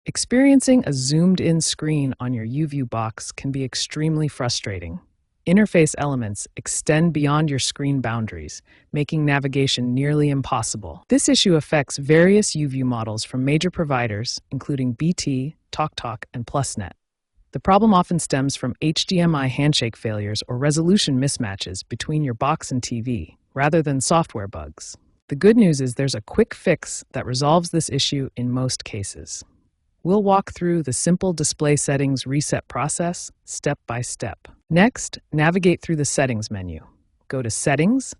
Experiencing a zoomed-in screen on your YouView box can be extremely frustrating. Interface elements extend beyond your screen boundaries, making navigation nearly impossible. This issue affects various YouView models from major providers, including BT, TalkTalk, and PlusNet. The problem often stems from HDMI handshake failures or resolution mismatches between your box and TV, rather than software bugs. The good news is there's a quick fix that resolves this issue in most cases. We'll walk through the simple display settings reset process step by step. Next, navigate through the Settings menu. Go to Settings,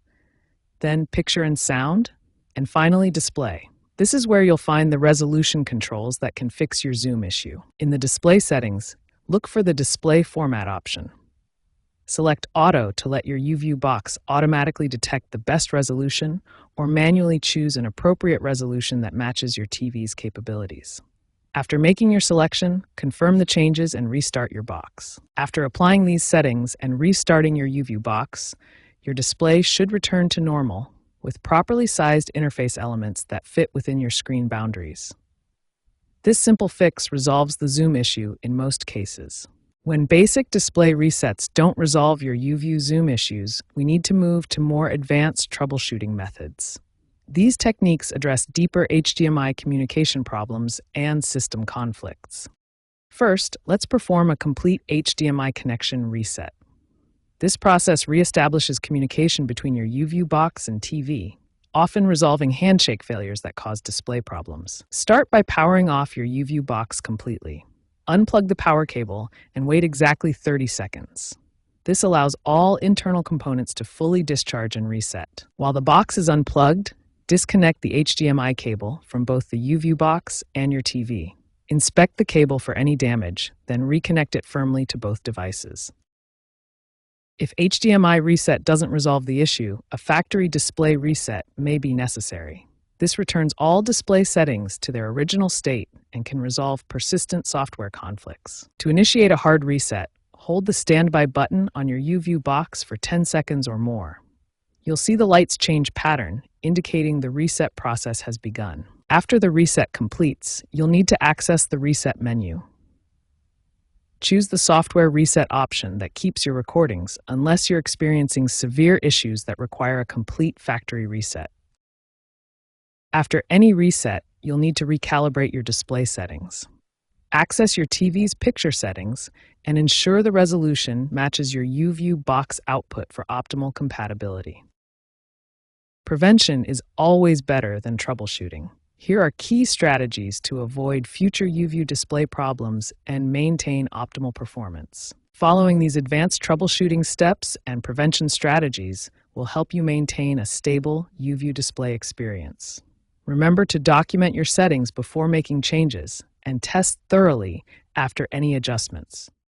then Picture and Sound, and finally Display. This is where you'll find the resolution controls that can fix your zoom issue. In the display settings, look for the Display Format option. Select Auto to let your YouView box automatically detect the best resolution, or manually choose an appropriate resolution that matches your TV's capabilities. After making your selection, confirm the changes and restart your box. After applying these settings and restarting your YouView box, your display should return to normal with properly sized interface elements that fit within your screen boundaries. This simple fix resolves the zoom issue in most cases. When basic display resets don't resolve your YouView zoom issues, we need to move to more advanced troubleshooting methods. These techniques address deeper HDMI communication problems and system conflicts. First, let's perform a complete HDMI connection reset. This process reestablishes communication between your YouView box and TV, often resolving handshake failures that cause display problems. Start by powering off your YouView box completely. Unplug the power cable and wait exactly 30 seconds. This allows all internal components to fully discharge and reset. While the box is unplugged, disconnect the HDMI cable from both the YouView box and your TV. Inspect the cable for any damage, then reconnect it firmly to both devices. If HDMI reset doesn't resolve the issue, a factory display reset may be necessary. This returns all display settings to their original state and can resolve persistent software conflicts. To initiate a hard reset, hold the standby button on your YouView box for 10 seconds or more. You'll see the lights change pattern, indicating the reset process has begun. After the reset completes, you'll need to access the Reset menu. Choose the Software Reset option that keeps your recordings unless you're experiencing severe issues that require a complete factory reset. After any reset, you'll need to recalibrate your display settings. Access your TV's picture settings and ensure the resolution matches your YouView box output for optimal compatibility. Prevention is always better than troubleshooting. Here are key strategies to avoid future YouView display problems and maintain optimal performance. Following these advanced troubleshooting steps and prevention strategies will help you maintain a stable YouView display experience. Remember to document your settings before making changes and test thoroughly after any adjustments.